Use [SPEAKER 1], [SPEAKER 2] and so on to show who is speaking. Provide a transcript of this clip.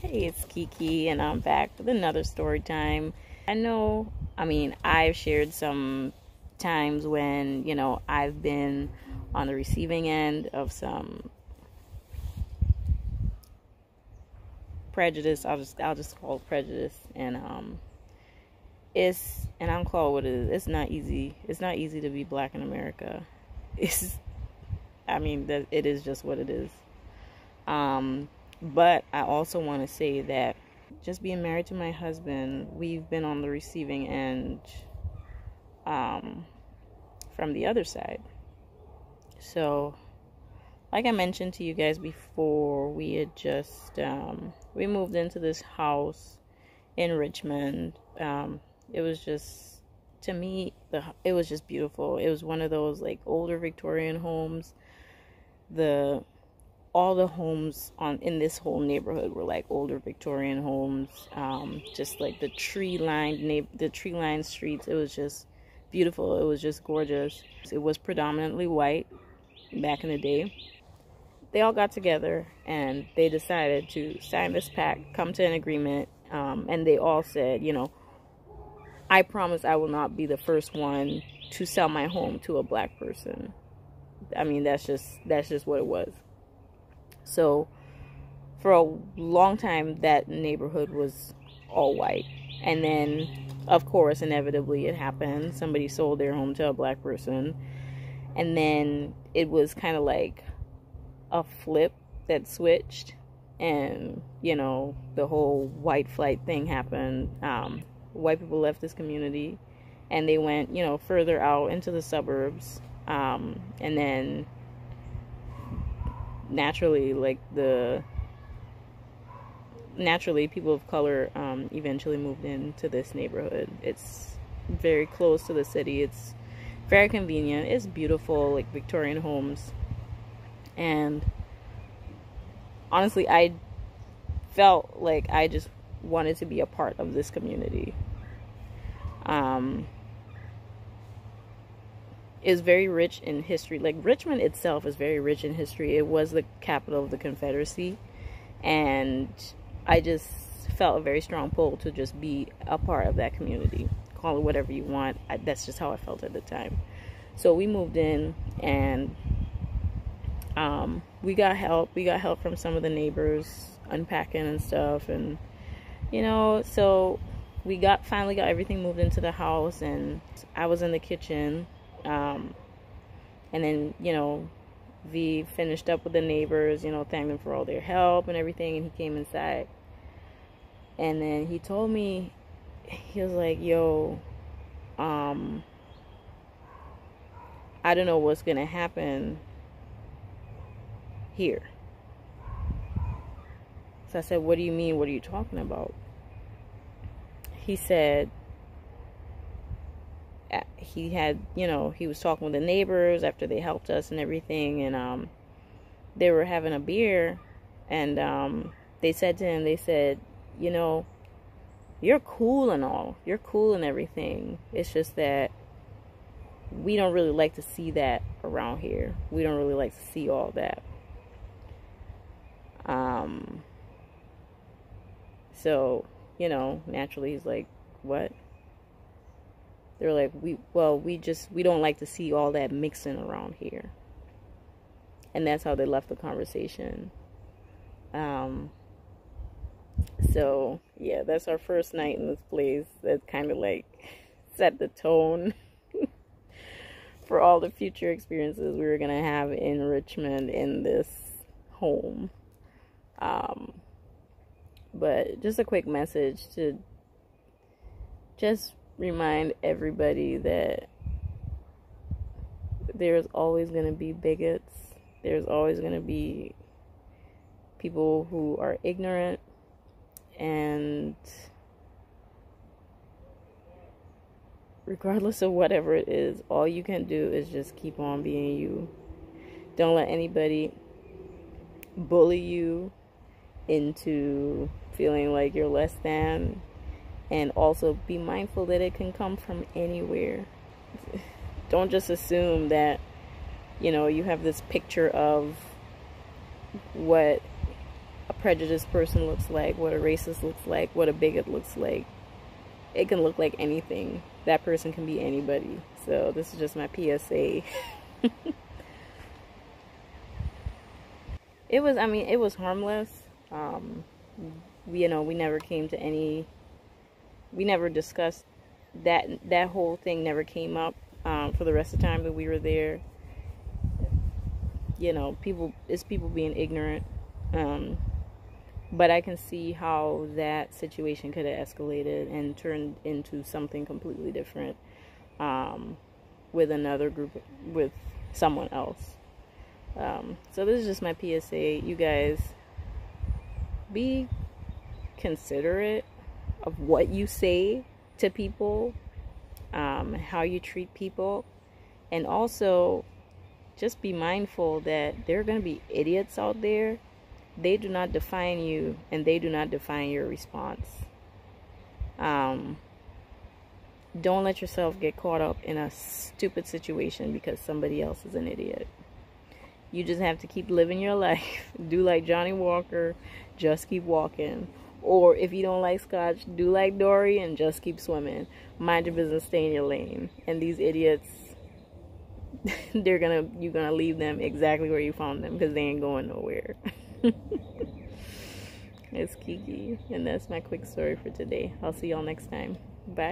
[SPEAKER 1] Hey, it's Kiki, and I'm back with another story time. I've shared some times when, I've been on the receiving end of some prejudice. I'll just call it prejudice, and I'm called what it is. It's not easy. It's not easy to be black in America. It is just what it is. But I also want to say that just being married to my husband, we've been on the receiving end from the other side. So, like I mentioned to you guys before, we had just we moved into this house in Richmond. It was just, to me, it was just beautiful. It was one of those like older Victorian homes. All the homes in this whole neighborhood were like older Victorian homes, just like the tree-lined streets. It was just beautiful. It was just gorgeous. It was predominantly white back in the day. They all got together and they decided to sign this pact, come to an agreement, and they all said, I promise I will not be the first one to sell my home to a black person. That's just what it was. So, for a long time, that neighborhood was all white. And then, of course, inevitably it happened. Somebody sold their home to a black person. And then it was kind of like a flip that switched. And, the whole white flight thing happened. White people left this community. And they went, further out into the suburbs. And then naturally people of color eventually moved into this neighborhood. It's very close to the city. It's very convenient. It's beautiful, like Victorian homes. And honestly, I felt like I just wanted to be a part of this community. Is very rich in history. Like Richmond itself is very rich in history. It was the capital of the Confederacy, and I just felt a very strong pull to just be a part of that community. Call it whatever you want. That's just how I felt at the time. So we moved in, and we got help. We got help from some of the neighbors unpacking and stuff, and so we finally got everything moved into the house, and I was in the kitchen. And then, V finished up with the neighbors, thanked them for all their help and everything, and he came inside. And then he told me, he was like, yo, I don't know what's gonna happen here. So I said, what do you mean? What are you talking about? He said, he had, he was talking with the neighbors after they helped us and everything, and they were having a beer, and they said to him, you're cool and all, you're cool and everything, it's just that we don't really like to see that around here. We don't really like to see all that. So, naturally he's like, what? They're like, we don't like to see all that mixing around here. And that's how they left the conversation. So, yeah, that's our first night in this place. That kind of like set the tone for all the future experiences we were going to have in Richmond in this home. But just a quick message to just remind everybody that there's always going to be bigots. There's always going to be people who are ignorant, and regardless of whatever it is, all you can do is just keep on being you. Don't let anybody bully you into feeling like you're less than. And also be mindful that it can come from anywhere. Don't just assume that, you have this picture of what a prejudiced person looks like, what a racist looks like, what a bigot looks like. It can look like anything. That person can be anybody. So this is just my PSA. It was harmless. We never came to any, we never discussed that whole thing never came up for the rest of the time that we were there. People being ignorant. But I can see how that situation could have escalated and turned into something completely different with another group, with someone else. So this is just my PSA. You guys, be considerate of what you say to people, how you treat people, and also just be mindful that there are going to be idiots out there. They do not define you, and they do not define your response. Don't let yourself get caught up in a stupid situation because somebody else is an idiot. You just have to keep living your life. Do like Johnny Walker, just keep walking. Or if you don't like scotch, do like Dory and just keep swimming. Mind your business, stay in your lane. And these idiots, you're gonna leave them exactly where you found them because they ain't going nowhere. It's Kiki, and that's my quick story for today. I'll see y'all next time. Bye.